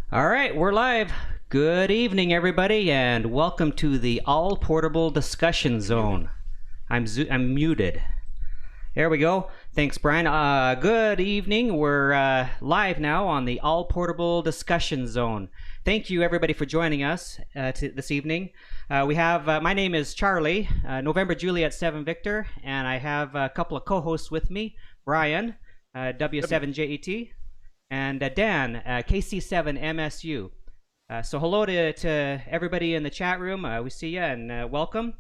All right, we're live. Good evening, everybody, and welcome to the All Portable Discussion Zone. I'm muted. There we go. Thanks, Brian. Good evening. We're live now on the All Portable Discussion Zone. Thank you, everybody, for joining us this evening. We have my name is Charlie, November Juliet 7 Victor, and I have a couple of co-hosts with me, Brian, W7JET, and Dan, KC7MSU. So hello to everybody in the chat room. We see you and welcome.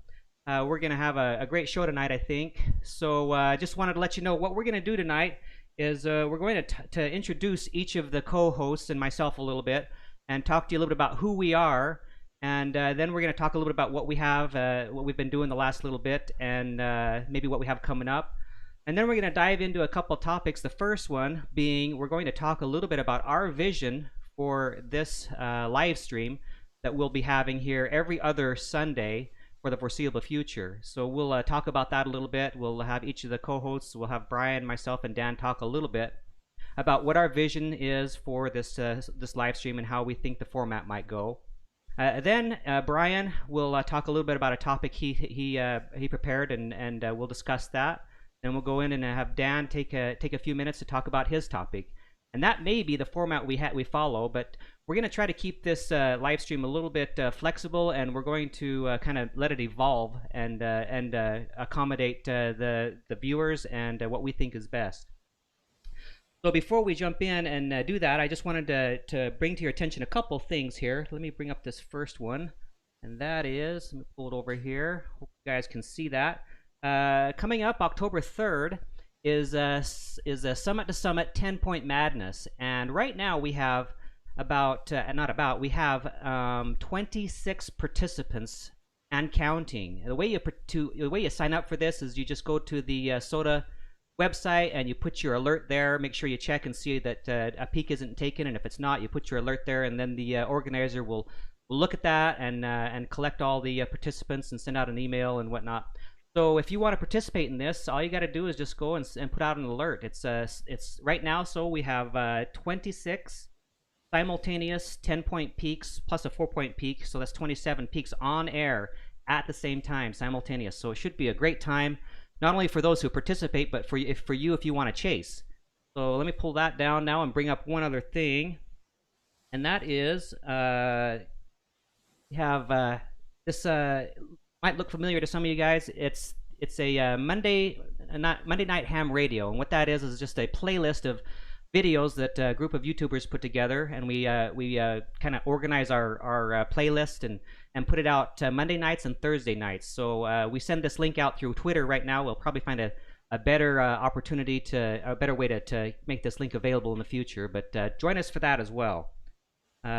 We're going to have a great show tonight, I think. So just wanted to let you know what we're going to do tonight is we're going to introduce each of the co-hosts and myself a little bit and talk to you a little bit about who we are. And then we're going to talk a little bit about what we have, what we've been doing the last little bit, and maybe what we have coming up. And then we're going to dive into a couple topics. The first one being we're going to talk a little bit about our vision for this live stream that we'll be having here every other Sunday for the foreseeable future. So we'll talk about that a little bit. We'll have each of the co-hosts, we'll have Brian, myself, and Dan talk a little bit about what our vision is for this live stream and how we think the format might go. Then Brian will talk a little bit about a topic he prepared, and we'll discuss that. Then we'll go in and have Dan take a few minutes to talk about his topic, and that may be the format we follow. But we're going to try to keep this live stream a little bit flexible, and we're going to kind of let it evolve and accommodate the viewers and what we think is best. So before we jump in and do that, I just wanted to bring to your attention a couple things here. Let me bring up this first one, and that is, let me pull it over here. Hope you guys can see that. Coming up October 3rd is a Summit to Summit 10-point madness, and right now we have we have 26 participants and counting. The way you sign up for this is you just go to the SOTA website and you put your alert there. Make sure you check and see that a peek isn't taken, and if it's not, you put your alert there, and then the organizer will look at that and collect all the participants and send out an email and whatnot. So if you want to participate in this, all you got to do is just go and put out an alert. It's right now. So we have 26 simultaneous 10-point peaks plus a 4-point peak. So that's 27 peaks on air at the same time, simultaneous. So it should be a great time, not only for those who participate, but for you if you want to chase. So let me pull that down now and bring up one other thing, and that is we have this. Might look familiar to some of you guys. It's a Monday Night Ham Radio, and what that is just a playlist of videos that a group of YouTubers put together, and we kind of organize our playlist and put it out Monday nights and Thursday nights. So we send this link out through Twitter right now. We'll probably find a better opportunity a better way to make this link available in the future. But join us for that as well.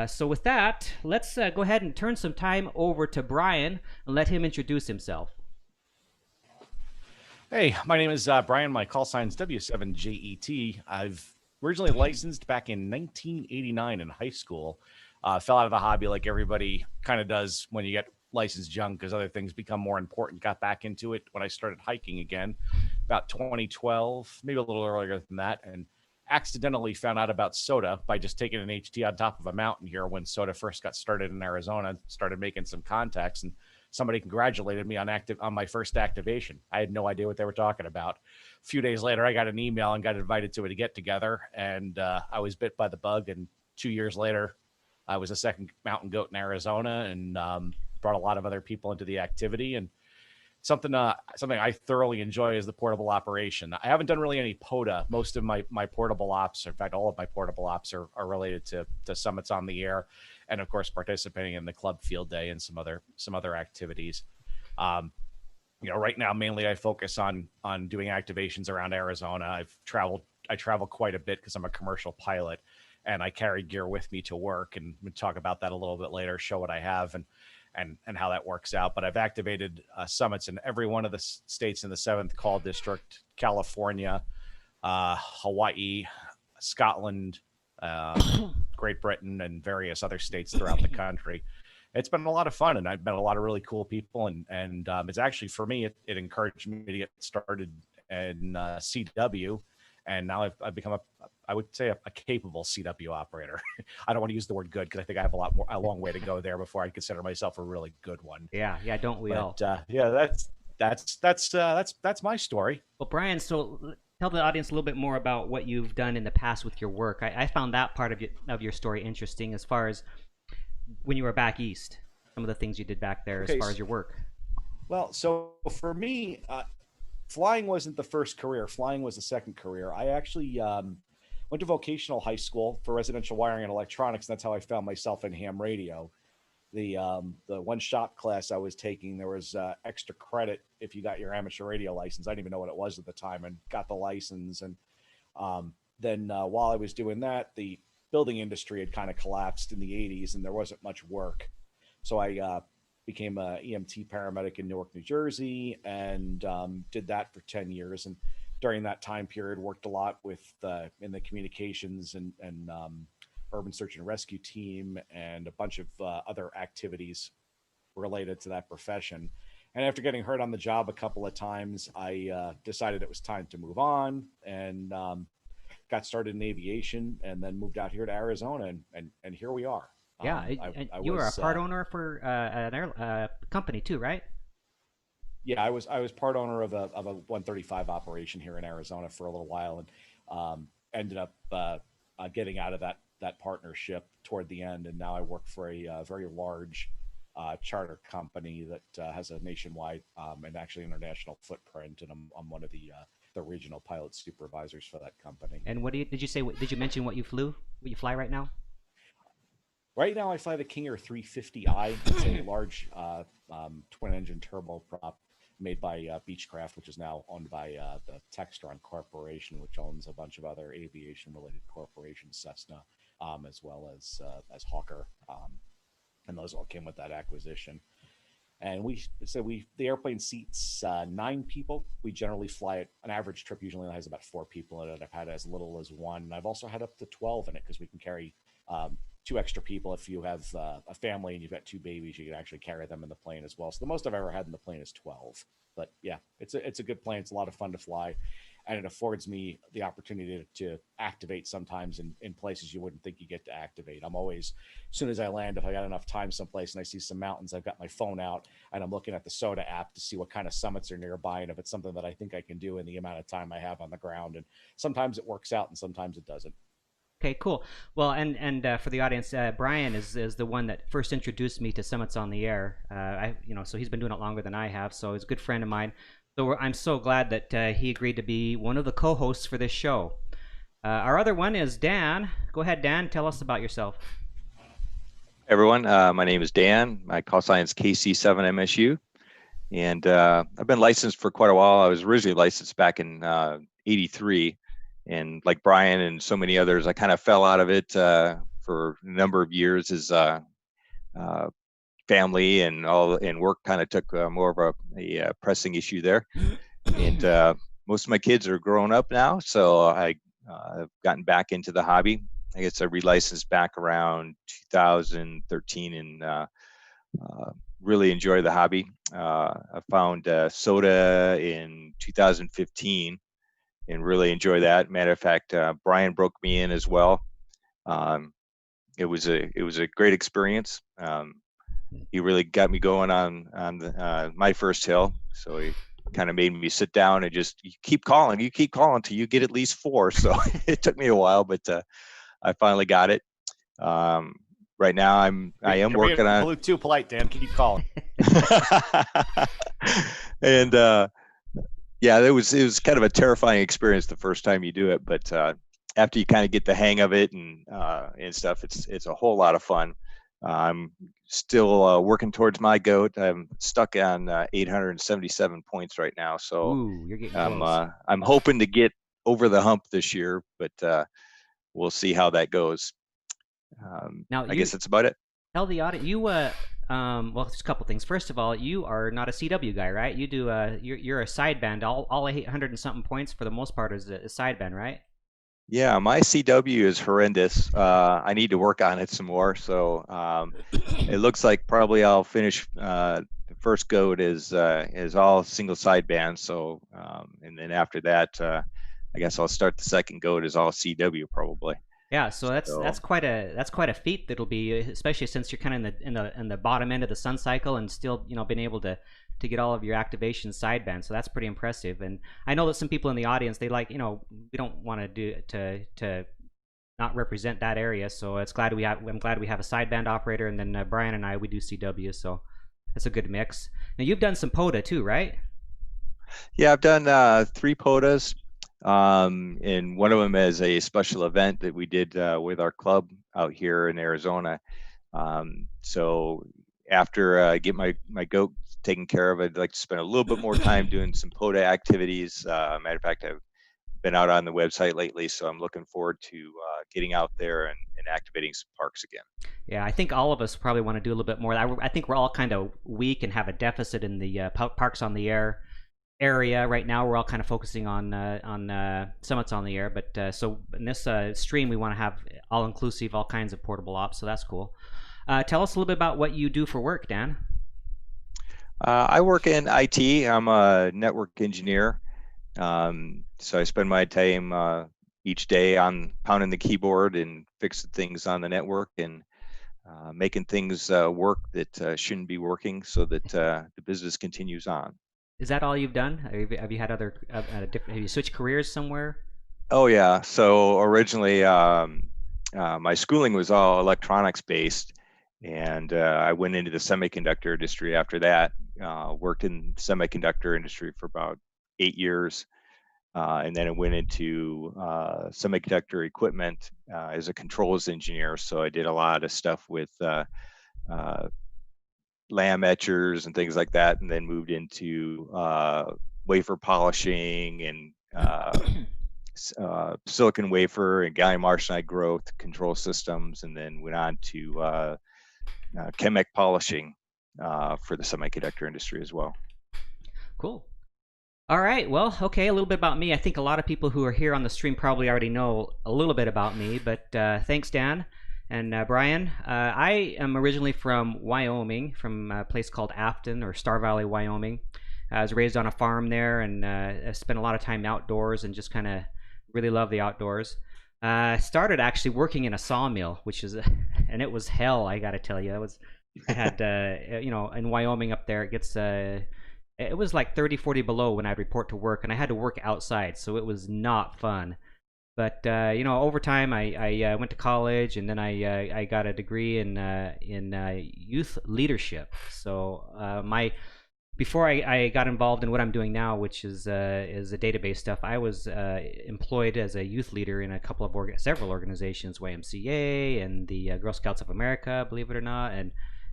So with that, let's go ahead and turn some time over to Brian and let him introduce himself. Hey, my name is Brian. My call sign's W7JET. I've originally licensed back in 1989 in high school. Fell out of the hobby like everybody kind of does when you get licensed young because other things become more important. Got back into it when I started hiking again about 2012, maybe a little earlier than that, and accidentally found out about SOTA by just taking an HT on top of a mountain here when SOTA first got started in Arizona. Started making some contacts, and somebody congratulated me on my first activation. I had no idea what they were talking about. A few days later, I got an email and got invited to a get together, and I was bit by the bug. And 2 years later, I was a second mountain goat in Arizona, and brought a lot of other people into the activity. And something I thoroughly enjoy is the portable operation. I haven't done really any POTA. Most of my portable ops, in fact, all of my portable ops are related to summits on the air, and of course participating in the club field day and some other activities. Right now mainly I focus on doing activations around Arizona. I travel quite a bit because I'm a commercial pilot, and I carry gear with me to work, and we'll talk about that a little bit later, show what I have and how that works out. But I've activated summits in every one of the states in the 7th call district: California, Hawaii, Scotland, Great Britain, and various other states throughout the country. It's been a lot of fun, and I've met a lot of really cool people, and it's actually, for me, it encouraged me to get started in CW, and now I've become I would say a capable CW operator. I don't want to use the word good because I think I have a long way to go there before I consider myself a really good one. Yeah, don't we all? But yeah, that's my story. Well, Brian, so tell the audience a little bit more about what you've done in the past with your work. I found that part of your story interesting as far as when you were back east, some of the things you did back there as Okay, far as your work. well, so for me, flying wasn't the first career. Flying was the second career. I actually went to vocational high school for residential wiring and electronics. And that's how I found myself in ham radio. The one shop class I was taking, there was extra credit if you got your amateur radio license. I didn't even know what it was at the time, and got the license. And then while I was doing that, the building industry had kind of collapsed in the 80s, and there wasn't much work. So I became a EMT paramedic in Newark, New Jersey, and did that for 10 years. And during that time period, worked a lot with in the communications and urban search and rescue team, and a bunch of other activities related to that profession. And after getting hurt on the job a couple of times, I decided it was time to move on, and got started in aviation, and then moved out here to Arizona, and here we are. Yeah, you were a part owner for an air company too, right? Yeah, I was part owner of a 135 operation here in Arizona for a little while, and ended up getting out of that partnership toward the end, and now I work for a very large charter company that has a nationwide and actually international footprint, and I'm one of the regional pilot supervisors for that company. And did you say? Did you mention what you flew? What you fly right now? Right now, I fly the King Air 350i. It's a large twin-engine turboprop made by Beechcraft, which is now owned by the Textron Corporation, which owns a bunch of other aviation-related corporations, Cessna, as well as Hawker, and those all came with that acquisition. And the airplane seats 9 people. We generally fly it. An average trip usually has about 4 people in it. I've had as little as 1, and I've also had up to 12 in it because we can carry 2 extra people. If you have a family and you've got 2 babies, you can actually carry them in the plane as well. So the most I've ever had in the plane is 12. But yeah, it's a good plane. It's a lot of fun to fly, and it affords me the opportunity to activate sometimes in places you wouldn't think you get to activate. I'm always, as soon as I land, if I got enough time someplace and I see some mountains, I've got my phone out and I'm looking at the SOTA app to see what kind of summits are nearby, and if it's something that I think I can do in the amount of time I have on the ground. And sometimes it works out and sometimes it doesn't. Okay, cool. Well, and for the audience, Brian is the one that first introduced me to Summits on the Air. So he's been doing it longer than I have. So he's a good friend of mine. So I'm so glad that he agreed to be one of the co-hosts for this show. Our other one is Dan. Go ahead, Dan. Tell us about yourself. Hey everyone, my name is Dan. My call sign is KC7MSU, and I've been licensed for quite a while. I was originally licensed back in '83. And like Brian and so many others, I kind of fell out of it for a number of years as family and work kind of took more of a pressing issue there. And most of my kids are grown up now, so I've gotten back into the hobby. I guess I relicensed back around 2013 and really enjoy the hobby. I found SOTA in 2015. And really enjoy that. Matter of fact, Brian broke me in as well. It was a great experience. He really got me going on my first hill. So he kind of made me sit down and just you keep calling till you get at least 4. So it took me a while, but I finally got it. Right now I am working on. Too polite, Dan. Keep calling. And. Yeah, it was kind of a terrifying experience the first time you do it, but after you kind of get the hang of it and stuff, it's a whole lot of fun. I'm still working towards my goat. I'm stuck on 877 points right now, so ooh, you're getting close. I'm hoping to get over the hump this year, but we'll see how that goes. Now, I guess that's about it. Tell the audience well, there's a couple things. First of all, you are not a CW guy, right? You do you're a sideband. All 800 and something points for the most part is a sideband, right? Yeah, my CW is horrendous. I need to work on it some more. So it looks like probably I'll finish the first goat is all single sideband. So and then after that, I guess I'll start the second goat as all CW probably. Yeah, so that's So that's quite a feat that'll be, especially since you're kind of in the bottom end of the sun cycle and still been able to get all of your activation sideband. So that's pretty impressive. And I know that some people in the audience, they like, we don't want to do to not represent that area. So I'm glad we have a sideband operator, and then Brian and I, we do CW. So that's a good mix. Now you've done some POTA too, right? yeah, I've done 3 POTAs. And one of them is a special event that we did with our club out here in Arizona. So after I get my goat taken care of, I'd like to spend a little bit more time doing some POTA activities. Matter of fact, I've been out on the website lately, so I'm looking forward to getting out there and activating some parks again. Yeah, I think all of us probably want to do a little bit more. I think we're all kind of weak and have a deficit in the parks on the air area right now. We're all kind of focusing on summits on the air, but so in this stream we want to have all inclusive, all kinds of portable ops, so that's cool. Tell us a little bit about what you do for work, Dan. I work in IT. I'm a network engineer, so I spend my time each day on pounding the keyboard and fixing things on the network and making things work that shouldn't be working, so that the business continues on. Is that all you've done? Have you had other have you switched careers somewhere? Oh yeah. So originally, my schooling was all electronics based, and I went into the semiconductor industry after that. Worked in semiconductor industry for about 8 years, and then I went into semiconductor equipment as a controls engineer. So I did a lot of stuff with lamb etchers and things like that, and then moved into wafer polishing and silicon wafer and gallium arsenide growth control systems, and then went on to chemic polishing for the semiconductor industry as well. Cool. All right. Well, okay. A little bit about me. I think a lot of people who are here on the stream probably already know a little bit about me, but thanks, Dan. And Brian, I am originally from Wyoming, from a place called Afton or Star Valley, Wyoming. I was raised on a farm there, and I spent a lot of time outdoors and just kind of really love the outdoors. I started actually working in a sawmill, which is, and it was hell, I got to tell you. I had, in Wyoming up there, it was like 30, 40 below when I'd report to work, and I had to work outside, so it was not fun. But over time, I went to college, and then I got a degree in youth leadership. So before I got involved in what I'm doing now, which is the database stuff, I was employed as a youth leader in a couple of several organizations, YMCA and the Girl Scouts of America, believe it or not,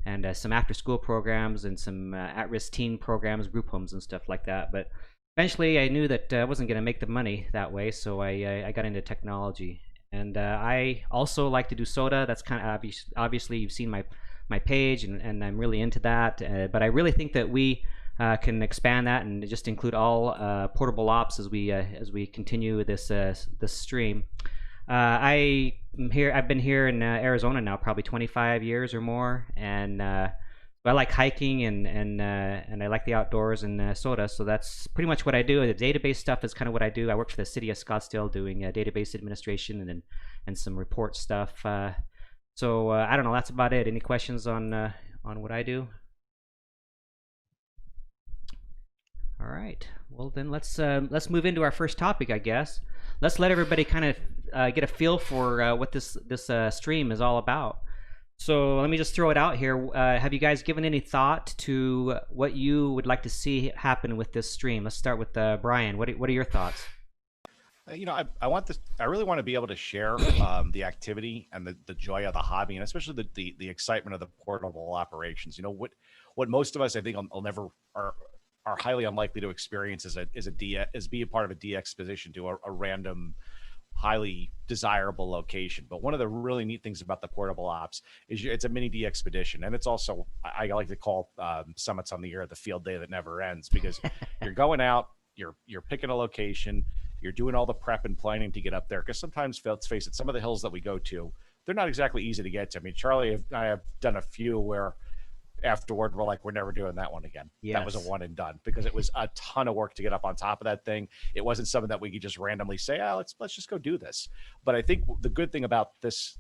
and some after-school programs and some at-risk teen programs, group homes and stuff like that. But eventually, I knew that I wasn't going to make the money that way, so I got into technology. And I also like to do SOTA. That's kind of obviously you've seen my page, and I'm really into that. But I really think that we can expand that and just include all portable ops as we continue this stream. I've been here in Arizona now probably 25 years or more, and I like hiking and I like the outdoors and SOTA, so that's pretty much what I do. The database stuff is kind of what I do. I work for the city of Scottsdale doing database administration and some report stuff. So I don't know. That's about it. Any questions on what I do? All right. Well, then let's move into our first topic, I guess. Let's let everybody kind of get a feel for what this stream is all about. So let me just throw it out here. Have you guys given any thought to what you would like to see happen with this stream? Let's start with Brian. What are your thoughts? I really want to be able to share the activity and the joy of the hobby, and especially the excitement of the portable operations. What most of us, I think, will never are highly unlikely to experience as be a part of a de-exposition to a random, highly desirable location. But one of the really neat things about the portable ops is it's a mini de-expedition, and it's also, I like to call summits on the air the field day that never ends, because you're going out, you're picking a location, you're doing all the prep and planning to get up there, because sometimes, let's face it, some of the hills that we go to, they're not exactly easy to get to. I mean, Charlie and I have done a few where afterward, we're like, we're never doing that one again. That was a Yes. one and done, because it was a ton of work to get up on top of that thing. It wasn't something that we could just randomly say, oh, let's just go do this. But I think the good thing about this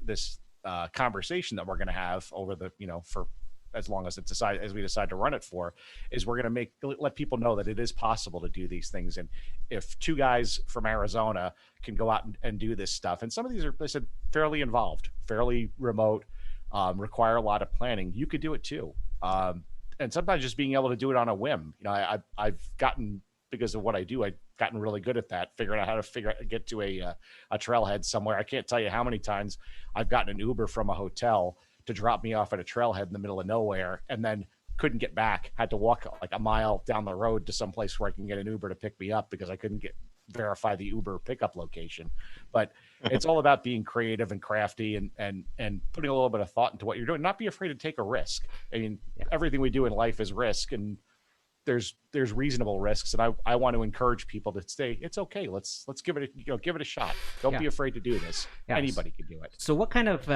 conversation that we're going to have over the, for as long as we decide to run it for, is we're going to let people know that it is possible to do these things. And if two guys from Arizona can go out and do this stuff, and some of these are, I said, fairly involved, fairly remote, require a lot of planning, you could do it too. And sometimes just being able to do it on a whim. I've gotten, because of what I do, I've gotten really good at that, figuring out how to get to a trailhead somewhere. I can't tell you how many times I've gotten an Uber from a hotel to drop me off at a trailhead in the middle of nowhere, and then couldn't get back. Had to walk like a mile down the road to some place where I can get an Uber to pick me up, because I couldn't verify the Uber pickup location. But it's all about being creative and crafty, and putting a little bit of thought into what you're doing. Not be afraid to take a risk. I mean, everything we do in life is risk, and there's reasonable risks, and I want to encourage people to say it's okay. Let's give it a shot. Don't be afraid to do this. Yes. Anybody can do it. So what kind of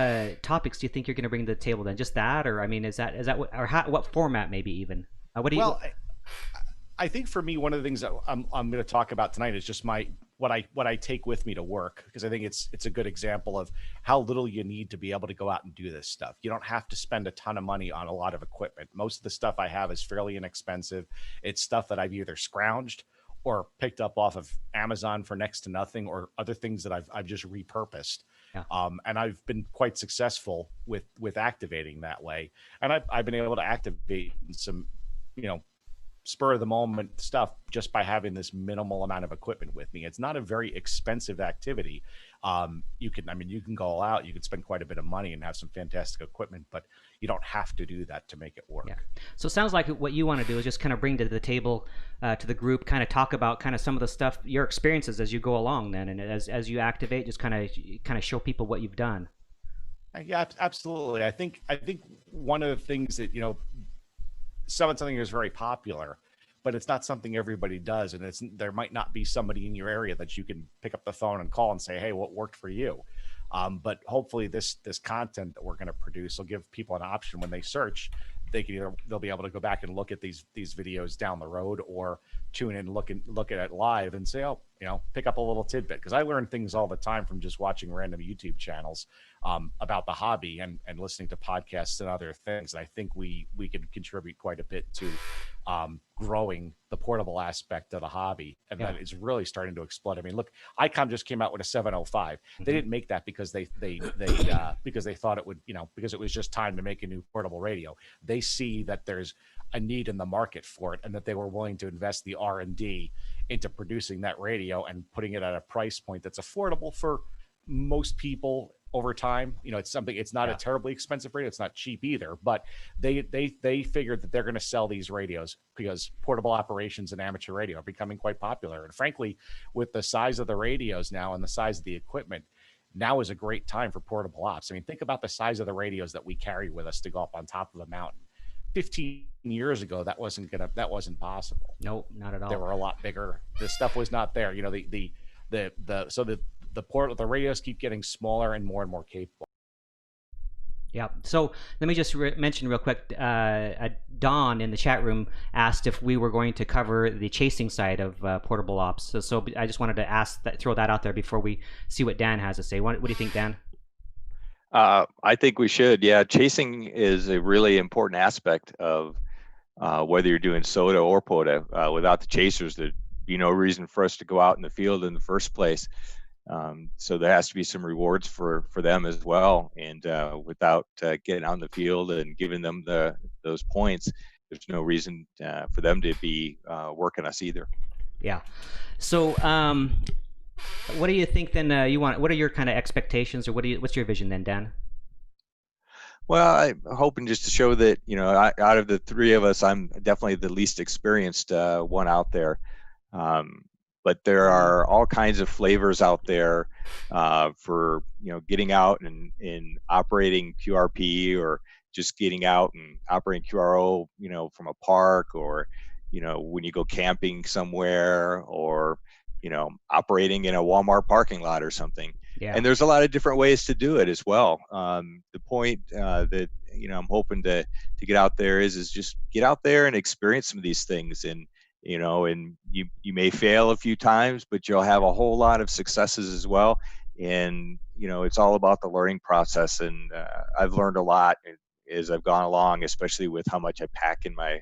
topics do you think you're going to bring to the table then? Just that, or I mean, is that what format maybe even? What do you? Well, I think for me, one of the things that I'm going to talk about tonight is just what I take with me to work, because I think it's a good example of how little you need to be able to go out and do this stuff. You don't have to spend a ton of money on a lot of equipment. Most of the stuff I have is fairly inexpensive. It's stuff that I've either scrounged or picked up off of Amazon for next to nothing, or other things that I've just repurposed. Yeah. And I've been quite successful with activating that way. And I've been able to activate some, spur of the moment stuff just by having this minimal amount of equipment with me. It's not a very expensive activity. You can go out, you can spend quite a bit of money and have some fantastic equipment, but you don't have to do that to make it work. Yeah. So it sounds like what you want to do is just kind of bring to the table, to the group, kind of talk about kind of some of the stuff, your experiences as you go along then, and as you activate, just kind of show people what you've done. Yeah, absolutely. I think one of the things that, something is very popular, but it's not something everybody does, and there might not be somebody in your area that you can pick up the phone and call and say, hey, what worked for you? But hopefully this content that we're going to produce will give people an option when they search. They'll be able to go back and look at these videos down the road, or tune in and look at it live and say, oh, pick up a little tidbit, because I learn things all the time from just watching random YouTube channels about the hobby, and listening to podcasts and other things. And I think we can contribute quite a bit to growing the portable aspect of the hobby, and that is really starting to explode. I mean, look, ICOM just came out with a 705. They didn't make that because they because they thought it would, because it was just time to make a new portable radio. They see that there's a need in the market for it, and that they were willing to invest the R&D into producing that radio and putting it at a price point that's affordable for most people over time. It's not a terribly expensive radio. It's not cheap either, but they figured that they're going to sell these radios because portable operations and amateur radio are becoming quite popular. And frankly, with the size of the radios now and the size of the equipment, now is a great time for portable ops. I mean, think about the size of the radios that we carry with us to go up on top of a mountain. 15 years ago, that wasn't possible. No, not at all. They were a lot bigger. This stuff was not there. The radios keep getting smaller and more capable. Yeah. So let me just mention real quick. Don in the chat room asked if we were going to cover the chasing side of portable ops. So I just wanted to throw that out there before we see what Dan has to say. What do you think, Dan? I think we should. Yeah, chasing is a really important aspect of whether you're doing SOTA or POTA. Without the chasers, there'd be no reason for us to go out in the field in the first place. So there has to be some rewards for them as well. And without getting out in the field and giving them those points, there's no reason for them to be working us either. Yeah. So what do you think then? What are your kind of expectations, or what's your vision then, Dan? Well, I'm hoping just to show that, out of the three of us, I'm definitely the least experienced one out there. But there are all kinds of flavors out there for, getting out and operating QRP, or just getting out and operating QRO, from a park, or, when you go camping somewhere, or, operating in a Walmart parking lot or something. Yeah. And there's a lot of different ways to do it as well. The point that, I'm hoping to get out there is just get out there and experience some of these things. And and you may fail a few times, but you'll have a whole lot of successes as well. And it's all about the learning process. And I've learned a lot as I've gone along, especially with how much I pack in my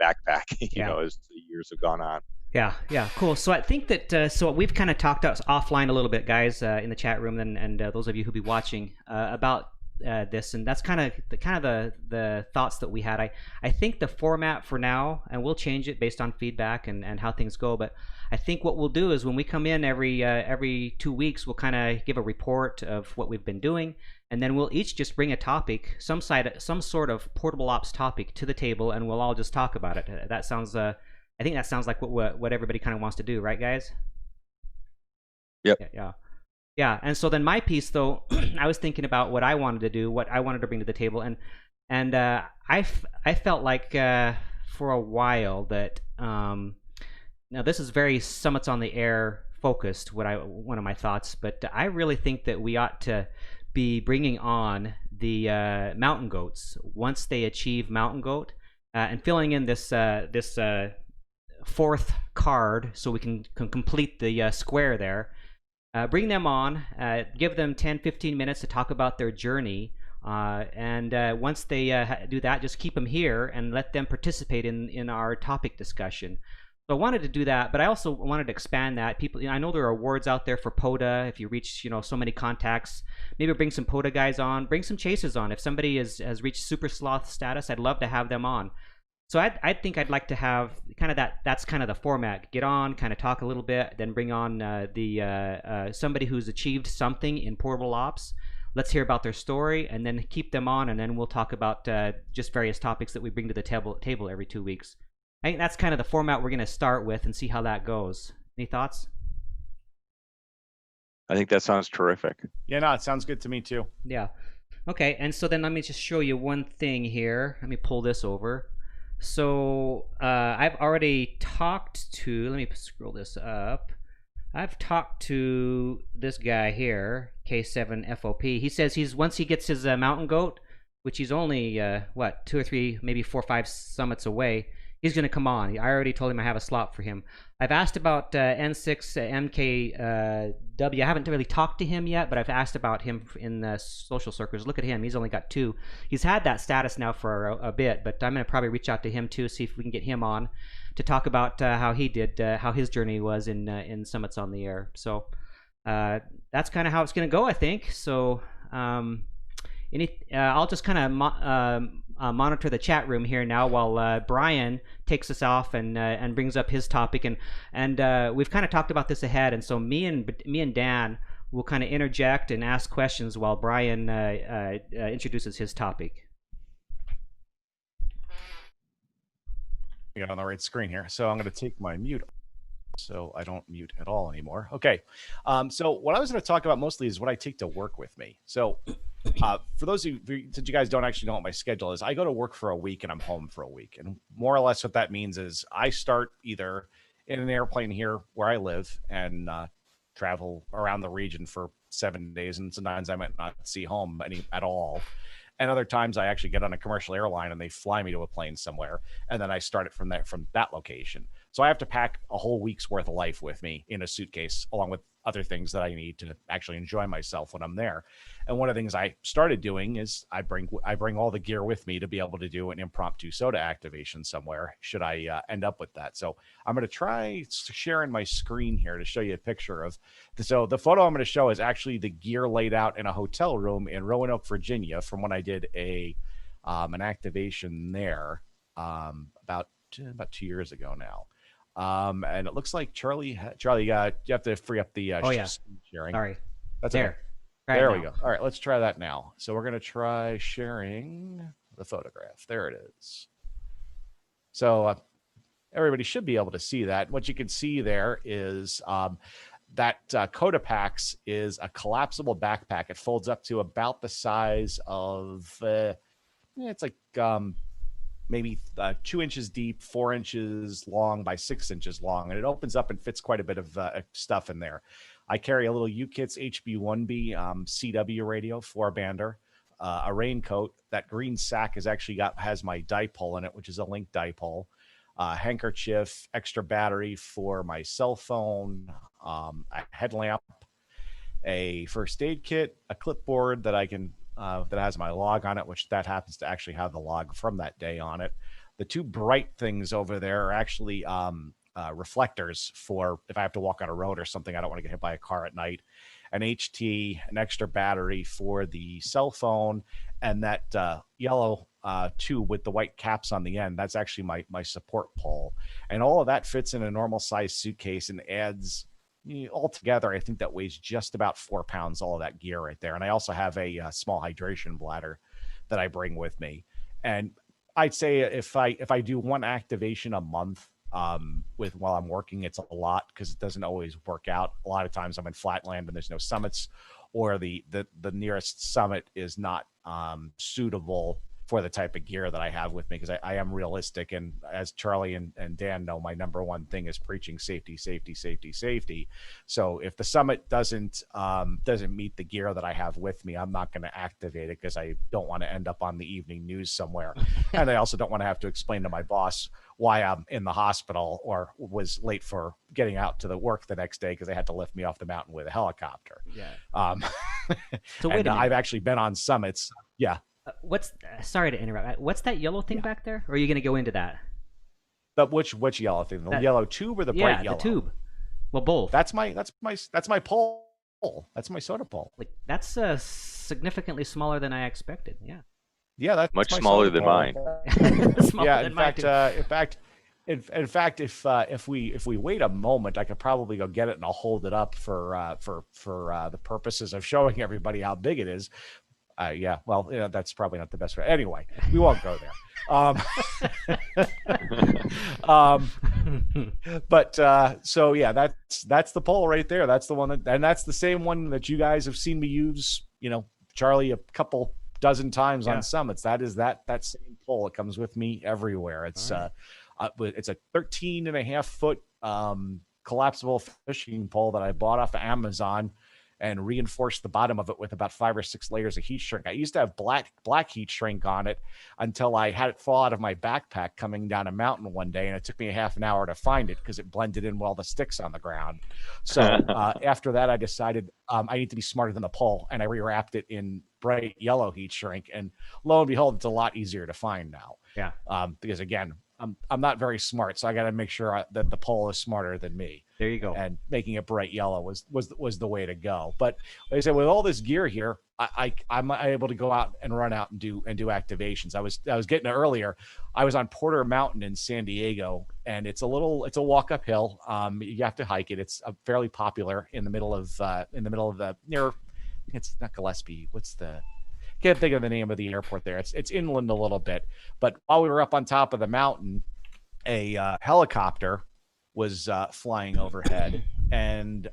backpack, as the years have gone on. Yeah, cool. So I think that so we've kind of talked offline a little bit, guys, in the chat room, and those of you who'll be watching about this, and that's kind of the thoughts that we had. I think the format for now, and we'll change it based on feedback and how things go. But I think what we'll do is when we come in every 2 weeks, we'll kind of give a report of what we've been doing, and then we'll each just bring a topic, some sort of portable ops topic to the table, and we'll all just talk about it. That sounds. I think that sounds like what everybody kind of wants to do, right, guys? Yep. Yeah. And so then my piece, though, I was thinking about what I wanted to do, what I wanted to bring to the table, and I felt like for a while that now this is very Summits on the Air focused. One of my thoughts, but I really think that we ought to be bringing on the mountain goats once they achieve mountain goat, and filling in this fourth card so we can complete the square there. Bring them on, give them 10-15 minutes to talk about their journey, and once they do that, just keep them here and let them participate in our topic discussion. So I wanted to do that, but I also wanted to expand that. People, I know there are awards out there for POTA. If you reach so many contacts, maybe bring some POTA guys on, bring some chasers on. If somebody has reached super sloth status, I'd love to have them on. So I think I'd like to have kind of that's kind of the format. Get on, kind of talk a little bit, then bring on somebody who's achieved something in portable ops. Let's hear about their story, and then keep them on, and then we'll talk about just various topics that we bring to the table every 2 weeks. I think that's kind of the format we're going to start with and see how that goes. Any thoughts? I think that sounds terrific. Yeah, no, it sounds good to me too. Yeah. Okay, and so then let me just show you one thing here. Let me pull this over. So I've already talked to, let me scroll this up. I've talked to this guy here, K7FOP. He says once he gets his mountain goat, which he's only 2 or 3, maybe 4 or 5 summits away, he's going to come on. I already told him I have a slot for him. I've asked about N6 MKW. I haven't really talked to him yet, but I've asked about him in the social circles. Look at him. He's only got 2. He's had that status now for a bit, but I'm going to probably reach out to him too, see if we can get him on to talk about how he did, how his journey was in Summits on the Air. So that's kind of how it's going to go, I think. So I'll just kind of monitor the chat room here now while Brian takes us off and brings up his topic, and we've kind of talked about this ahead, and so me and Dan will kind of interject and ask questions while Brian introduces his topic. I got on the right screen here, so I'm going to take my mute so I don't mute at all anymore. Okay, so what I was going to talk about mostly is what I take to work with me. So for those of you, since you guys don't actually know what my schedule is, I go to work for a week and I'm home for a week. And more or less what that means is I start either in an airplane here where I live and travel around the region for 7 days. And sometimes I might not see home at all. And other times I actually get on a commercial airline and they fly me to a plane somewhere. And then I start it from that location. So I have to pack a whole week's worth of life with me in a suitcase, along with other things that I need to actually enjoy myself when I'm there. And one of the things I started doing is I bring all the gear with me to be able to do an impromptu SOTA activation somewhere, should I end up with that. So I'm going to try sharing my screen here to show you a picture of. So the photo I'm going to show is actually the gear laid out in a hotel room in Roanoke, Virginia, from when I did an activation there about 2 years ago now. And it looks like Charlie, you have to free up the sharing. Sorry. That's there. Okay. There we go. All right, let's try that now. So we're going to try sharing the photograph. There it is. So everybody should be able to see that. What you can see there is that Coda Packs is a collapsible backpack. It folds up to about the size of, it's like maybe 2 inches deep, 4 inches long by 6 inches long. And it opens up and fits quite a bit of stuff in there. I carry a little UKITS HB1B CW radio, 4-bander. a raincoat. That green sack has my dipole in it, which is a link dipole, handkerchief, extra battery for my cell phone, a headlamp, a first aid kit, a clipboard that I can that has my log on it, which that happens to actually have the log from that day on it. The two bright things over there are actually reflectors for if I have to walk on a road or something, I don't want to get hit by a car at night. An HT, an extra battery for the cell phone, and that yellow tube with the white caps on the end. That's actually my support pole. And all of that fits in a normal size suitcase and adds altogether, I think that weighs just about 4 pounds, all of that gear right there. And I also have a small hydration bladder that I bring with me. And I'd say if I do one activation a month while I'm working, it's a lot because it doesn't always work out. A lot of times I'm in flatland and there's no summits, or the nearest summit is not suitable for the type of gear that I have with me, because I am realistic. And as Charlie and Dan know, my number one thing is preaching safety, safety, safety, safety. So if the summit doesn't meet the gear that I have with me, I'm not going to activate it, because I don't want to end up on the evening news somewhere. And I also don't want to have to explain to my boss why I'm in the hospital or was late for getting out to the work the next day because they had to lift me off the mountain with a helicopter. Yeah. So wait a minute. I've actually been on summits. Yeah. Sorry to interrupt. What's that yellow thing back there? Or are you going to go into that? But which yellow thing? The yellow tube or the bright yellow? The tube. Well, both. That's my pole. That's my SOTA pole. Like, that's significantly smaller than I expected. Yeah. Yeah, that's much smaller than mine. In fact, if we wait a moment, I could probably go get it and I'll hold it up for the purposes of showing everybody how big it is. Yeah, well, that's probably not the best way. Anyway, we won't go there. So yeah, that's the pole right there. That's the one and that's the same one that you guys have seen me use, Charlie, a couple dozen times on summits. That is that same pole. It comes with me everywhere. It's it's a 13.5-foot collapsible fishing pole that I bought off of Amazon and reinforced the bottom of it with about 5 or 6 layers of heat shrink. I used to have black heat shrink on it until I had it fall out of my backpack coming down a mountain one day, and it took me a half an hour to find it because it blended in with all the sticks on the ground. So after that, I decided I need to be smarter than the pole, and I rewrapped it in bright yellow heat shrink, and lo and behold, it's a lot easier to find now. Yeah. Because again, I'm not very smart, so I got to make sure that the pole is smarter than me. There you go. And making it bright yellow was the way to go. But like I said, with all this gear here, I'm able to go out and run out and do activations. I was getting it earlier. I was on Porter Mountain in San Diego, and it's a walk uphill. You have to hike it. It's fairly popular in the middle of near. It's not Gillespie. Can't think of the name of the airport there. It's inland a little bit. But while we were up on top of the mountain, a helicopter was flying overhead, and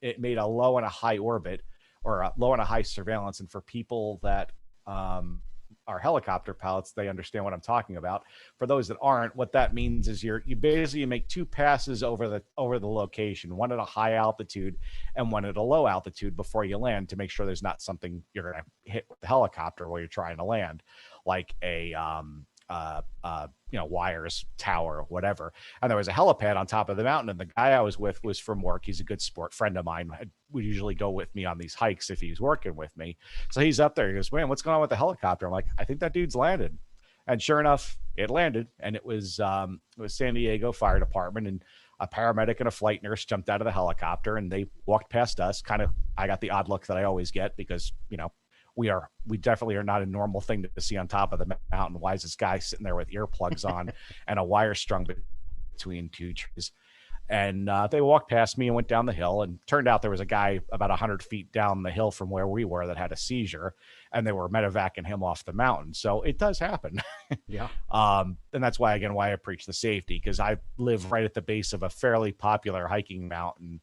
it made a low and a high orbit, or a low and a high surveillance. And for people that are helicopter pilots, they understand what I'm talking about. For those that aren't, what that means is you basically make 2 passes over the location, one at a high altitude and one at a low altitude before you land, to make sure there's not something you're going to hit with the helicopter while you're trying to land, like a wires, tower, or whatever. And there was a helipad on top of the mountain, and the guy I was with was from work. He's a good sport friend of mine. Would usually go with me on these hikes if he's working with me. So he's up there. He goes, "Man, what's going on with the helicopter?" I'm like, "I think that dude's landed." And sure enough, it landed, and it was San Diego Fire Department, and a paramedic and a flight nurse jumped out of the helicopter, and they walked past us. I got the odd look that I always get, because we definitely are not a normal thing to see on top of the mountain. Why is this guy sitting there with earplugs on and a wire strung between 2 trees? And they walked past me and went down the hill, and turned out there was a guy about 100 feet down the hill from where we were that had a seizure, and they were medevacing him off the mountain. So it does happen. Yeah. And that's why I preach the safety, because I live right at the base of a fairly popular hiking mountain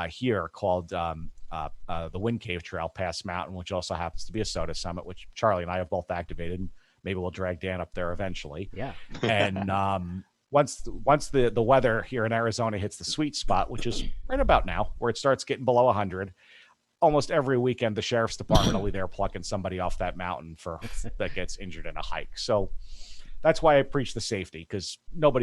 here called the Wind Cave Trail Pass Mountain, which also happens to be a SOTA summit, which Charlie and I have both activated. And maybe we'll drag Dan up there eventually. Yeah. And once the weather here in Arizona hits the sweet spot, which is right about now, where it starts getting below 100, almost every weekend the sheriff's department will be there plucking somebody off that mountain that gets injured in a hike. So that's why I preach the safety, because but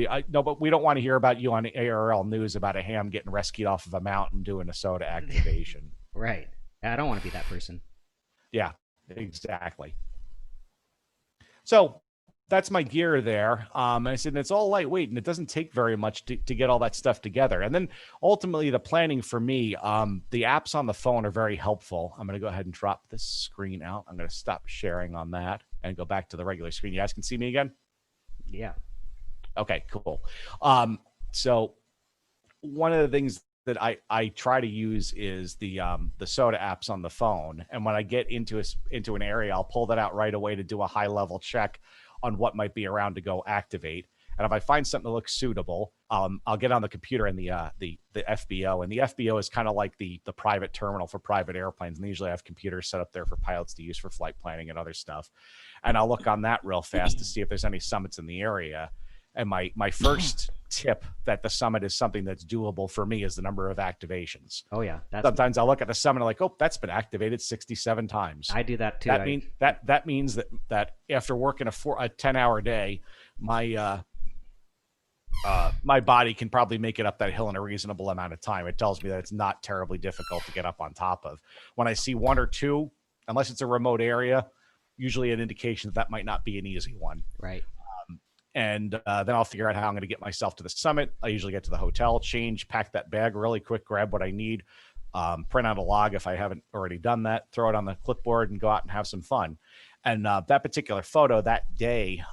we don't want to hear about you on ARL News about a ham getting rescued off of a mountain doing a SOTA activation. Right. I don't want to be that person. Yeah, exactly. So that's my gear there. I said, it's all lightweight and it doesn't take very much to get all that stuff together. And then ultimately the planning for me, the apps on the phone are very helpful. I'm going to go ahead and drop this screen out. I'm going to stop sharing on that and go back to the regular screen. You guys can see me again? Yeah. Okay, cool. So one of the things that I try to use is the SOTA apps on the phone. And when I get into an area, I'll pull that out right away to do a high level check on what might be around to go activate. And if I find something that looks suitable, I'll get on the computer and the FBO. And the FBO is kind of like the private terminal for private airplanes. And they usually have computers set up there for pilots to use for flight planning and other stuff. And I'll look on that real fast to see if there's any summits in the area. And my first tip that the summit is something that's doable for me is the number of activations. Oh yeah. Sometimes I'll look at the summit and I'm like, oh, that's been activated 67 times. I do that too. That means that after working a 10-hour day, my body can probably make it up that hill in a reasonable amount of time. It tells me that it's not terribly difficult to get up on top of. When I see one or two, unless it's a remote area, usually an indication that might not be an easy one. Right. And then I'll figure out how I'm going to get myself to the summit. I usually get to the hotel, change, pack that bag really quick, grab what I need, print out a log if I haven't already done that, throw it on the clipboard and go out and have some fun. And that particular photo that day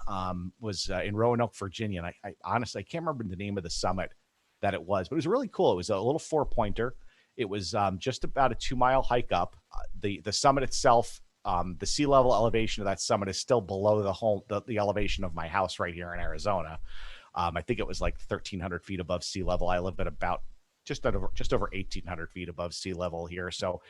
was in Roanoke, Virginia. And I honestly, I can't remember the name of the summit that it was, but it was really cool. It was a little 4-pointer. It was just about a 2-mile hike up. The summit itself, the sea level elevation of that summit is still below the elevation of my house right here in Arizona. I think it was like 1,300 feet above sea level. I live at about just over 1,800 feet above sea level here. So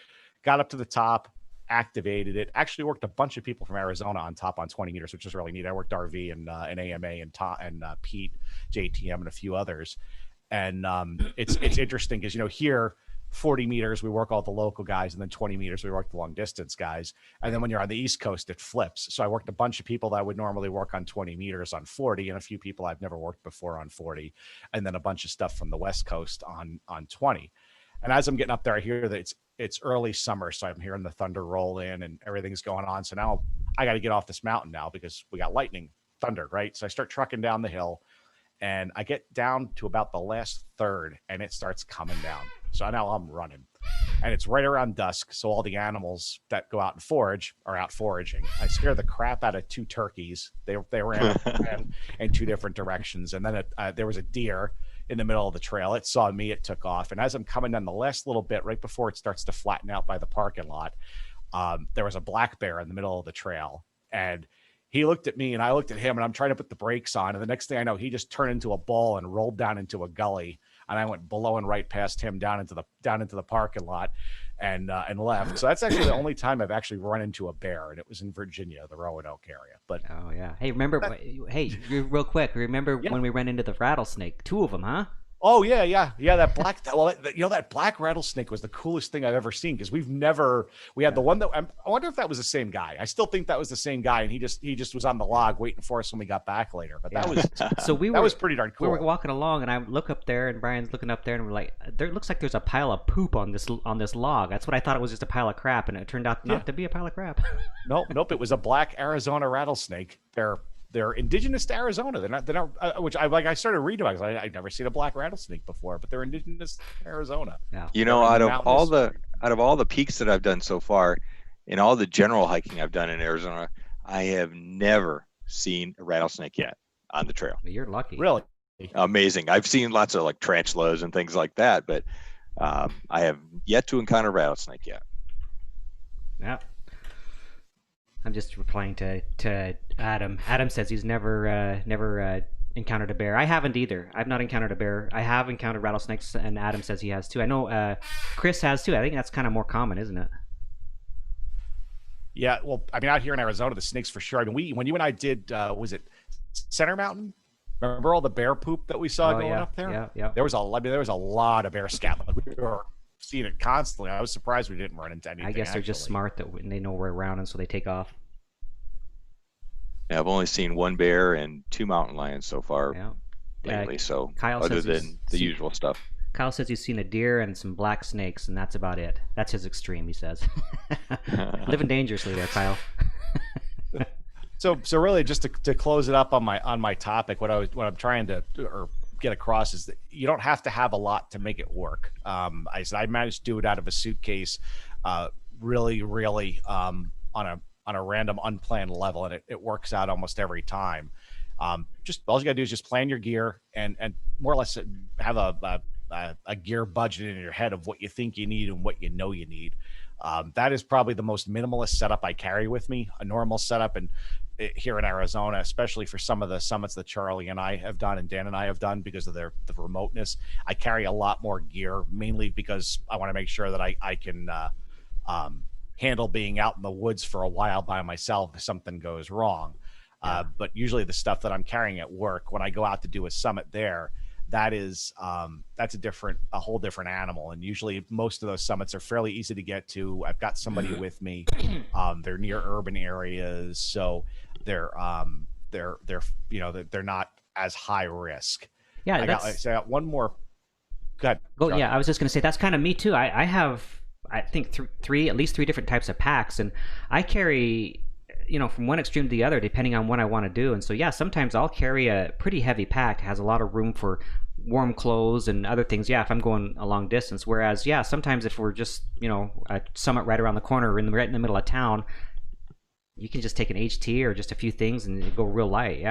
got up to the top, activated it. Actually worked a bunch of people from Arizona on top on 20 meters, which is really neat. I worked RV and AMA and Pete, JTM, and a few others. And it's interesting because, here 40 meters, we work all the local guys, and then 20 meters, we work the long distance guys. And then when you're on the East Coast, it flips. So I worked a bunch of people that would normally work on 20 meters on 40, and a few people I've never worked before on 40, and then a bunch of stuff from the West Coast on 20. And as I'm getting up there, I hear that it's early summer, so I'm hearing the thunder roll in and everything's going on. So now I got to get off this mountain now because we got lightning, thunder, right? So I start trucking down the hill, and I get down to about the last third, and it starts coming down. So now I'm running, and it's right around dusk. So all the animals that go out and forage are out foraging. I scared the crap out of 2 turkeys. They ran in 2 different directions. And then there was a deer in the middle of the trail. It saw me, it took off. And as I'm coming down the last little bit, right before it starts to flatten out by the parking lot, there was a black bear in the middle of the trail. And he looked at me and I looked at him, and I'm trying to put the brakes on. And the next thing I know, he just turned into a ball and rolled down into a gully. And I went blowing right past him down into the parking lot and left. So that's actually the only time I've actually run into a bear, and it was in Virginia, the Roanoke area. But oh yeah, hey, real quick, remember when we ran into the rattlesnake? 2 of them, huh? Oh yeah. That black, that black rattlesnake was the coolest thing I've ever seen, because we had the one that, I wonder if that was the same guy. I still think that was the same guy, and he just was on the log waiting for us when we got back later. But that was that was pretty darn cool. We were walking along, and I look up there, and Brian's looking up there, and we're like, there looks like there's a pile of poop on this log. That's what I thought it was, just a pile of crap, and it turned out not to be a pile of crap. Nope. It was a black Arizona rattlesnake. They're indigenous to Arizona. They're not which I started reading about, because I've never seen a black rattlesnake before, but they're indigenous to Arizona. Yeah. Out of all the peaks that I've done so far, in all the general hiking I've done in Arizona, I have never seen a rattlesnake yet on the trail. You're lucky. Really? Amazing. I've seen lots of like tarantulas and things like that, but I have yet to encounter a rattlesnake yet. Yeah. I'm just replying to Adam. Adam says he's never encountered a bear. I haven't either. I've not encountered a bear. I have encountered rattlesnakes, and Adam says he has too. I know Chris has too. I think that's kind of more common, isn't it? Yeah. Well, out here in Arizona, the snakes for sure. When you and I did, was it Center Mountain? Remember all the bear poop that we saw going up there? Yeah. There was a lot of bear scat. We were seen it constantly. I was surprised we didn't run into anything. I guess they're just smart that they know we're around, and so they take off. Yeah, I've only seen one bear and 2 mountain lions so far lately. So Kyle other says than the usual stuff. Kyle says he's seen a deer and some black snakes, and that's about it. That's his extreme, he says. Living dangerously there, Kyle. So really, just to close it up on my topic, what I'm trying to get across is that you don't have to have a lot to make it work. I said I managed to do it out of a suitcase, really on a random unplanned level, and it works out almost every time. Just all you gotta do is just plan your gear and more or less have a gear budget in your head of what you think you need and what you know you need. That is probably the most minimalist setup I carry with me. A normal setup, and here in Arizona, especially for some of the summits that Charlie and I have done and Dan and I have done because of the remoteness, I carry a lot more gear, mainly because I want to make sure that I can handle being out in the woods for a while by myself if something goes wrong. But usually the stuff that I'm carrying at work, when I go out to do a summit there, that's a whole different animal. And usually most of those summits are fairly easy to get to. I've got somebody with me. They're near urban areas, so they're not as high risk. Yeah, I got one more. Go ahead. Oh yeah, I was just gonna say that's kind of me too. I have, I think at least three different types of packs, and I carry, from one extreme to the other depending on what I want to do. And so yeah, sometimes I'll carry a pretty heavy pack, has a lot of room for warm clothes and other things, if I'm going a long distance. Whereas sometimes if we're just a summit right around the corner right in the middle of town, you can just take an HT or just a few things and go real light.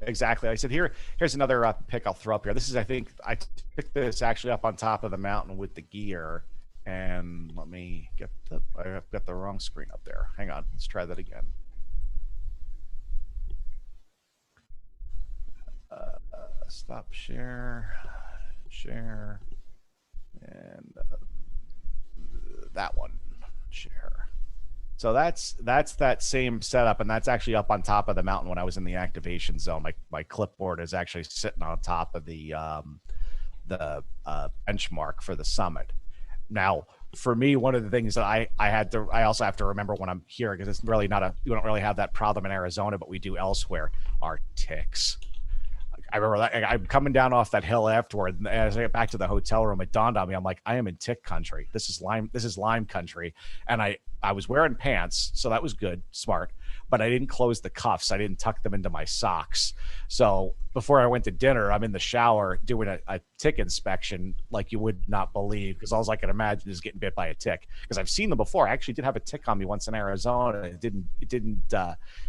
Exactly. I said, here's another pick I'll throw up here. This is, I think I picked this actually up on top of the mountain with the gear. And let me I've got the wrong screen up there. Hang on, let's try that again. Stop share, and that one, share. So that's that same setup, and that's actually up on top of the mountain when I was in the activation zone. My clipboard is actually sitting on top of the benchmark for the summit. Now, for me, one of the things that I also have to remember when I'm here, because it's really we don't really have that problem in Arizona, but we do elsewhere, are ticks. I remember that I'm coming down off that hill afterward, and as I get back to the hotel room, it dawned on me, I'm like, I am in tick country. This is Lyme country. And I was wearing pants, so that was good, smart, but I didn't close the cuffs. I didn't tuck them into my socks. So before I went to dinner, I'm in the shower doing a tick inspection like you would not believe, because all I can imagine is getting bit by a tick, because I've seen them before. I actually did have a tick on me once in Arizona. It didn't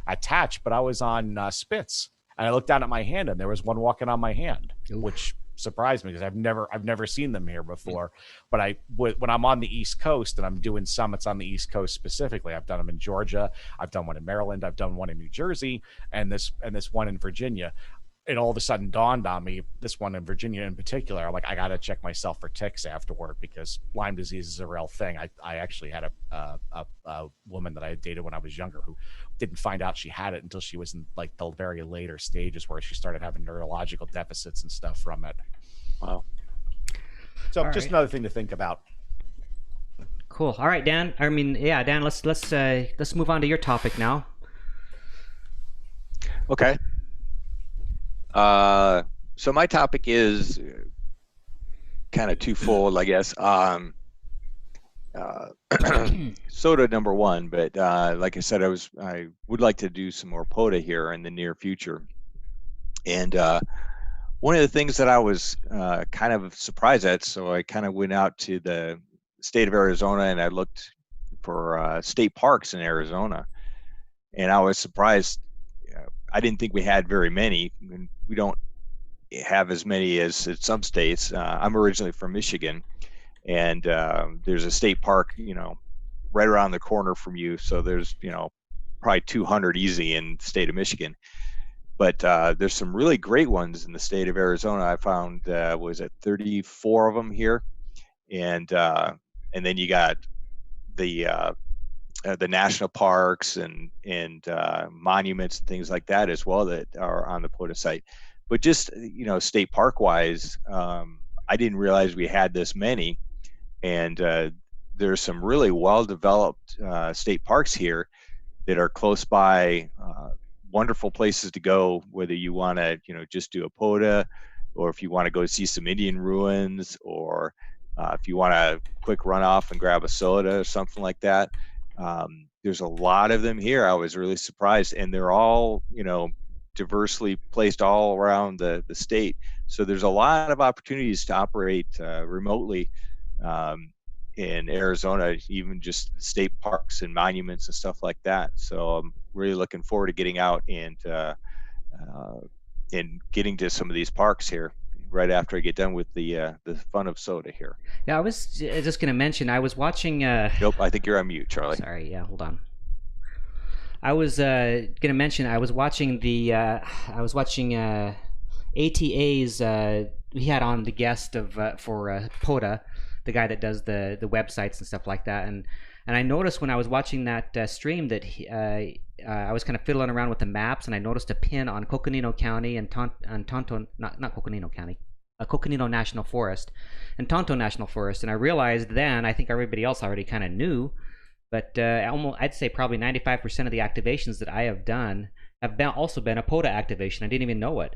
attach, but I was on Spitz, and I looked down at my hand, and there was one walking on my hand. Oof. Which surprised me, because I've never seen them here before. But when I'm on the East Coast and I'm doing summits on the East Coast specifically, I've done them in Georgia, I've done one in Maryland, I've done one in New Jersey, and this one in Virginia. It all of a sudden dawned on me, this one in Virginia in particular, I'm like, I got to check myself for ticks afterward, because Lyme disease is a real thing. I actually had a woman that I had dated when I was younger who didn't find out she had it until she was in like the very later stages where she started having neurological deficits and stuff from it. Wow. So all just right. Another thing to think about. Cool. All right, Dan. Dan, let's move on to your topic now. Okay. So my topic is kind of twofold, I guess. SOTA number one, but like I said, I would like to do some more POTA here in the near future. And one of the things that I was kind of surprised at, so I kind of went out to the state of Arizona and I looked for state parks in Arizona, and I was surprised. I didn't think we had very many. We don't have as many as some states. I'm originally from Michigan, and there's a state park, right around the corner from you. So there's, probably 200 easy in the state of Michigan. But there's some really great ones in the state of Arizona. I found, 34 of them here, and then you got the national parks and monuments and things like that as well that are on the POTA site. But just, state park wise, I didn't realize we had this many. And there's some really well-developed state parks here that are close by, wonderful places to go, whether you want to, just do a POTA, or if you want to go see some Indian ruins, or if you want to quick run off and grab a soda or something like that. There's a lot of them here. I was really surprised, and they're all, diversely placed all around the state. So there's a lot of opportunities to operate remotely in Arizona, even just state parks and monuments and stuff like that. So I'm really looking forward to getting out and getting to some of these parks here right after I get done with the fun of SOTA here. Yeah, I was just going to mention, I was watching... Nope, I think you're on mute, Charlie. Sorry, yeah, hold on. I was going to mention, I was watching ATA's, he had on the guest for POTA, the guy that does the websites and stuff like that, and I noticed when I was watching that stream that I was kind of fiddling around with the maps, and I noticed a pin on Coconino County and not Coconino County, Coconino National Forest and Tonto National Forest, and I realized then, I think everybody else already kind of knew, but I'd say probably 95% of the activations that I have done have also been a POTA activation. I didn't even know it,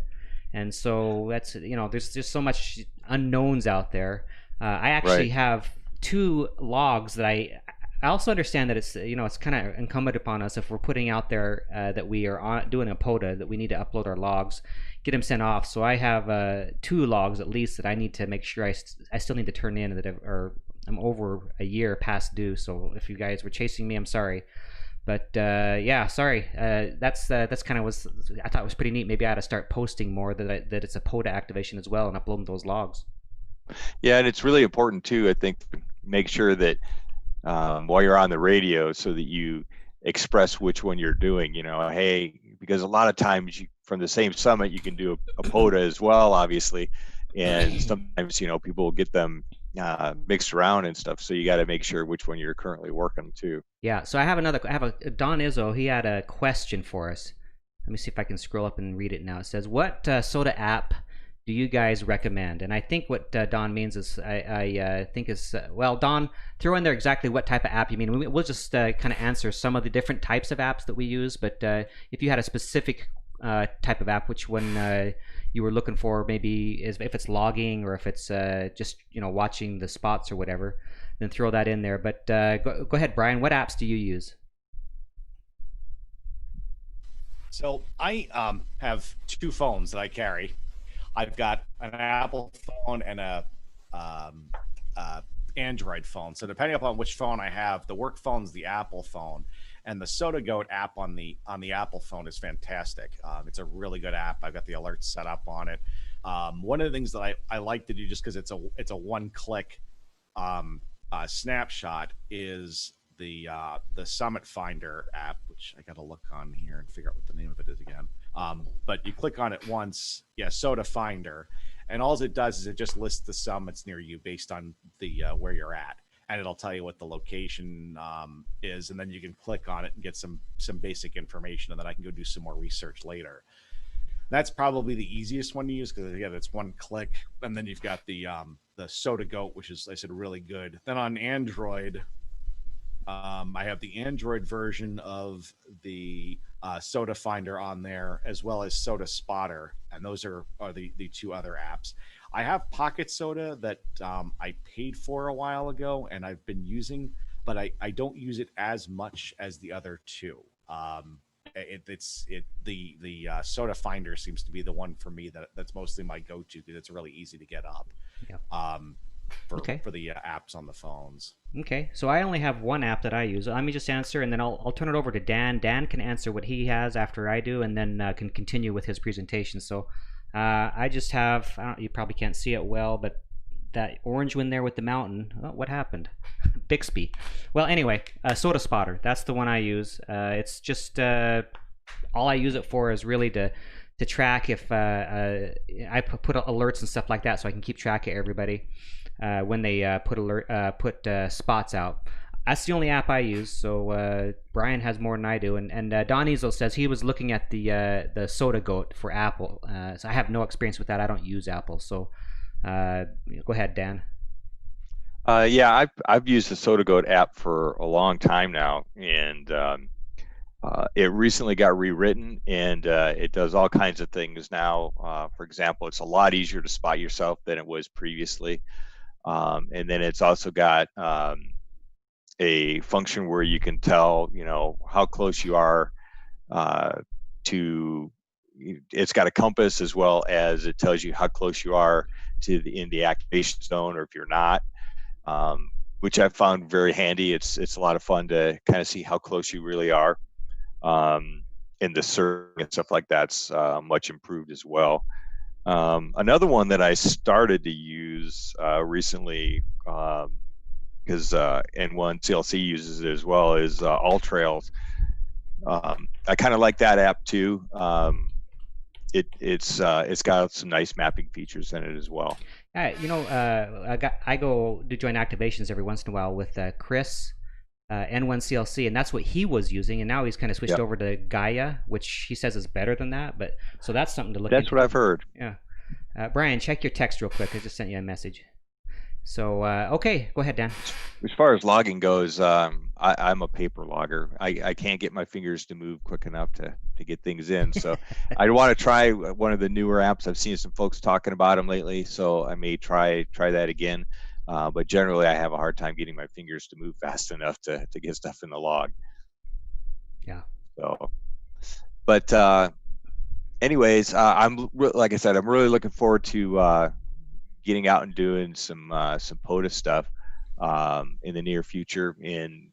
and so that's, there's just so much unknowns out there. I actually have 2 logs that I also understand that it's, it's kind of incumbent upon us, if we're putting out there that we are doing a POTA, that we need to upload our logs, get them sent off. So I have 2 logs at least that I need to make sure I still need to turn in, or I'm over a year past due. So if you guys were chasing me, I'm sorry. But yeah, sorry. That's kind of I thought it was pretty neat. Maybe I ought to start posting more that it's a POTA activation as well, and uploading those logs. Yeah, and it's really important too, I think, to make sure that while you're on the radio, so that you express which one you're doing, hey, because a lot of times from the same summit, you can do a POTA as well, obviously. And sometimes, people will get them mixed around and stuff. So you got to make sure which one you're currently working to. Yeah. So I have Don Izzo. He had a question for us. Let me see if I can scroll up and read it now. It says, what SOTA app do you guys recommend? And I think what Don means is, I think is, well, Don, throw in there exactly what type of app you mean. We'll just kind of answer some of the different types of apps that we use, but if you had a specific type of app, which one you were looking for, maybe if it's logging, or if it's just, watching the spots or whatever, then throw that in there. But go ahead, Brian, what apps do you use? So I have 2 phones that I carry. I've got an Apple phone and a Android phone. So depending upon which phone I have, the work phone's the Apple phone, and the SOTA Goat app on the Apple phone is fantastic. It's a really good app. I've got the alerts set up on it. One of the things that I like to do, just because it's a one-click snapshot, is the Summit Finder app, which I got to look on here and figure out what the name of it is again. But you click on it once, SOTA Finder, and all it does is it just lists the summits near you based on the where you're at, and it'll tell you what the location is, and then you can click on it and get some basic information, and then I can go do some more research later. That's probably the easiest one to use, because again, it's one click, and then you've got the SOTA Goat, which is, like I said, really good. Then on Android, I have the Android version of the SOTA Finder on there, as well as SOTA Spotter, and those are the 2 other apps. I have Pocket SOTA that I paid for a while ago and I've been using, but I don't use it as much as the other 2. The SOTA Finder seems to be the one for me that's mostly my go-to, because it's really easy to get up. Yeah. For the apps on the phones. Okay, so I only have 1 app that I use. Let me just answer, and then I'll turn it over to Dan. Dan can answer what he has after I do, and then can continue with his presentation. So I just have, you probably can't see it well, but that orange one there with the mountain. Oh, what happened? Bixby. Well, anyway, SOTA Spotter. That's the one I use. It's just all I use it for is really to track if I put alerts and stuff like that, so I can keep track of everybody when they put spots out. That's the only app I use. So Brian has more than I do, and Don Ezel says he was looking at the SOTA Goat for Apple. So I have no experience with that. I don't use Apple. So go ahead, Dan. Yeah, I've used the SotaGoat app for a long time now, and it recently got rewritten, and it does all kinds of things now. For example, it's a lot easier to spot yourself than it was previously, and then it's also got a function where you can tell, how close you are to. It's got a compass as well as it tells you how close you are to in the activation zone, or if you're not. Which I've found very handy. It's a lot of fun to kind of see how close you really are. And the surfing and stuff like that's much improved as well. Another one that I started to use recently, because N1 CLC uses it as well, is All Trails. I kind of like that app too. It's got some nice mapping features in it as well. I go to join activations every once in a while with Chris, N1 CLC, and that's what he was using, and now he's kind of switched over to Gaia, which he says is better than that. But so that's something to look into. That's what I've heard. Yeah. Brian, check your text real quick. I just sent you a message. So okay, go ahead, Dan. As far as logging goes, I'm a paper logger. I can't get my fingers to move quick enough to get things in. So I want to try one of the newer apps. I've seen some folks talking about them lately, so I may try that again. But generally, I have a hard time getting my fingers to move fast enough to get stuff in the log. Yeah. So, but anyways, like I said, I'm really looking forward to getting out and doing some POTA stuff in the near future, and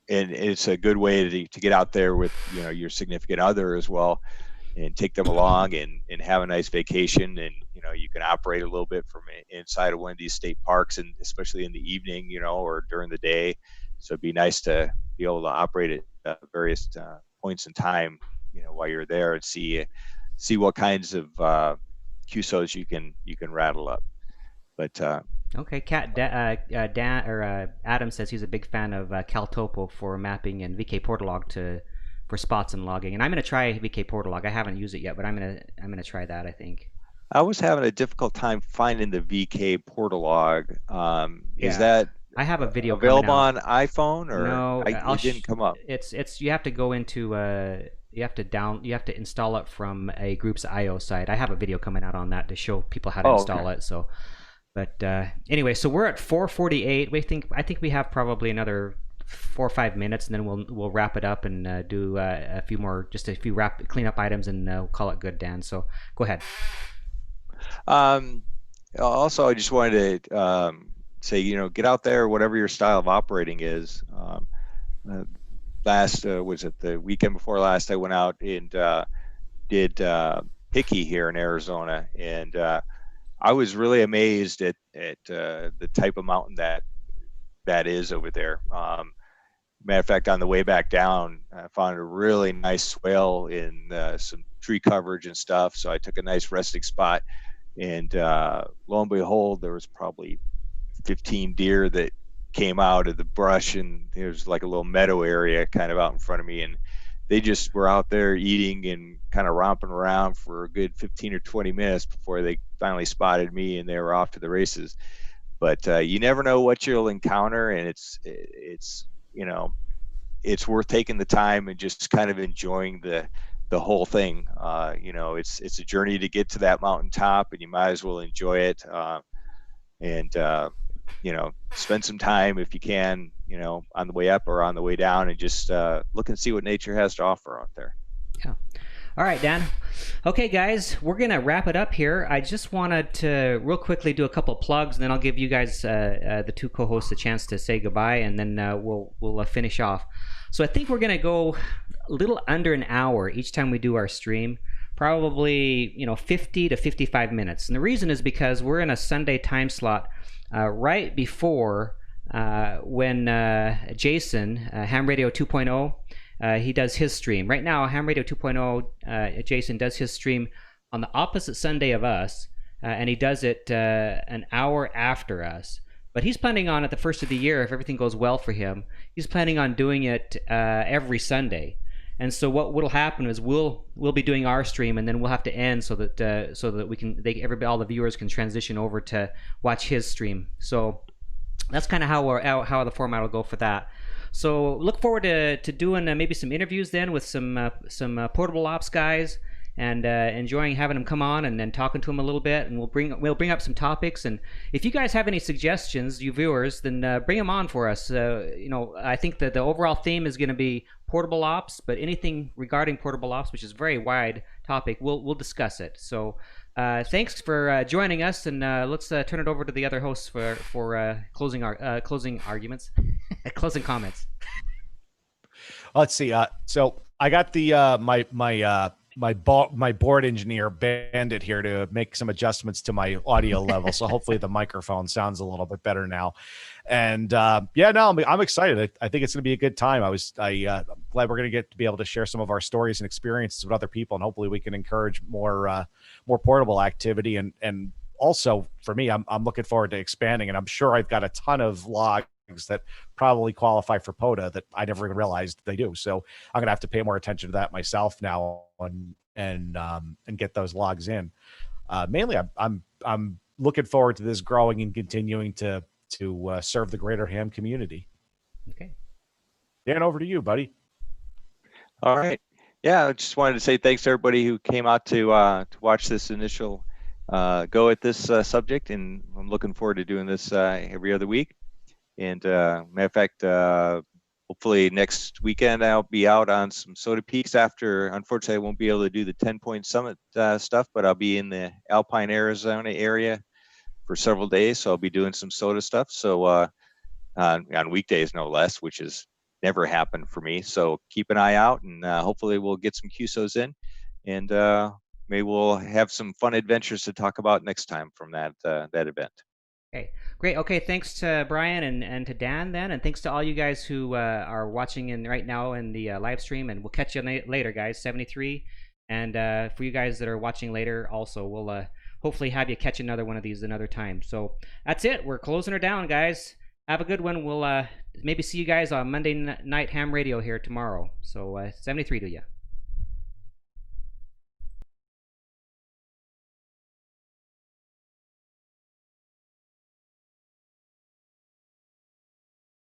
it's a good way to get out there with your significant other as well, and take them along and have a nice vacation, and you can operate a little bit from inside of one of these state parks, and especially in the evening, or during the day. So it'd be nice to be able to operate at various points in time, while you're there, and see what kinds of QSOs you can rattle up. But okay, Dan or Adam says he's a big fan of CalTopo for mapping and VK Portalog for spots and logging. And I'm going to try VK Portalog. I haven't used it yet, but I'm gonna try that, I think. I was having a difficult time finding the VK Portalog. Is that I have a video available on iPhone, or no? It didn't come up. It's you have to go into you have to install it from a group's IO site. I have a video coming out on that to show people how to install it. So, but anyway, so we're at 4:48. I think we have probably another 4 or 5 minutes, and then we'll wrap it up and do a few cleanup items, and we'll call it good, Dan. So go ahead. Also, I just wanted to say, get out there, whatever your style of operating is. Was it the weekend before last? I went out and did Hickey here in Arizona, and I was really amazed at the type of mountain that is over there. Matter of fact, on the way back down, I found a really nice swale in some tree coverage and stuff. So I took a nice resting spot, and lo and behold, there was probably 15 deer that came out of the brush, and there's like a little meadow area kind of out in front of me, and they just were out there eating and kind of romping around for a good 15 or 20 minutes before they finally spotted me, and they were off to the races. But you never know what you'll encounter, and it's worth taking the time and just kind of enjoying the whole thing. It's a journey to get to that mountaintop, and you might as well enjoy it. And spend some time if you can, on the way up or on the way down, and just look and see what nature has to offer out there. Yeah. All right, Dan. Okay, guys, we're going to wrap it up here. I just wanted to real quickly do a couple of plugs, and then I'll give you guys, the two co-hosts, a chance to say goodbye, and then we'll finish off. So I think we're going to go a little under an hour each time we do our stream. Probably 50 to 55 minutes. And the reason is because we're in a Sunday time slot right before when Jason, Ham Radio 2.0, he does his stream. Right now, Ham Radio 2.0, Jason does his stream on the opposite Sunday of us, and he does it an hour after us. But he's planning on, at the first of the year, if everything goes well for him, he's planning on doing it every Sunday. And so what will happen is we'll be doing our stream, and then we'll have to end so that we can all the viewers can transition over to watch his stream. So that's kind of how the format will go for that. So look forward to doing maybe some interviews then with some portable ops guys, and enjoying having them come on and then talking to them a little bit, and we'll bring up some topics. And if you guys have any suggestions, you viewers, then bring them on for us. I think that the overall theme is going to be portable ops, but anything regarding portable ops, which is a very wide topic, we'll discuss it. So thanks for joining us, and let's turn it over to the other hosts for closing arguments, closing comments. Let's see. So I got the my board engineer Bandit here to make some adjustments to my audio level, so hopefully the microphone sounds a little bit better now. And I'm excited. I think it's going to be a good time. I'm glad we're going to get to be able to share some of our stories and experiences with other people, and hopefully we can encourage more portable activity. And also for me, I'm looking forward to expanding, and I'm sure I've got a ton of logs that probably qualify for POTA that I never even realized they do. So I'm gonna have to pay more attention to that myself now and get those logs in. Mainly, I'm looking forward to this growing and continuing to serve the greater ham community. Okay, Dan, over to you, buddy. All right. Yeah, I just wanted to say thanks to everybody who came out to watch this initial go at this subject, and I'm looking forward to doing this every other week. And matter of fact, hopefully next weekend I'll be out on some SOTA peaks after. Unfortunately, I won't be able to do the 10-point summit stuff, but I'll be in the Alpine, Arizona area for several days. So I'll be doing some SOTA stuff. So on weekdays, no less, which has never happened for me. So keep an eye out, and hopefully we'll get some QSOs in, and maybe we'll have some fun adventures to talk about next time from that event. Okay, great. Okay, thanks to Brian and to Dan then, and thanks to all you guys who are watching in right now in the live stream, and we'll catch you later, guys. 73, and for you guys that are watching later, also we'll hopefully have you catch another one of these another time. So that's it. We're closing her down, guys. Have a good one. We'll maybe see you guys on Monday Night Ham Radio here tomorrow. So 73 to you.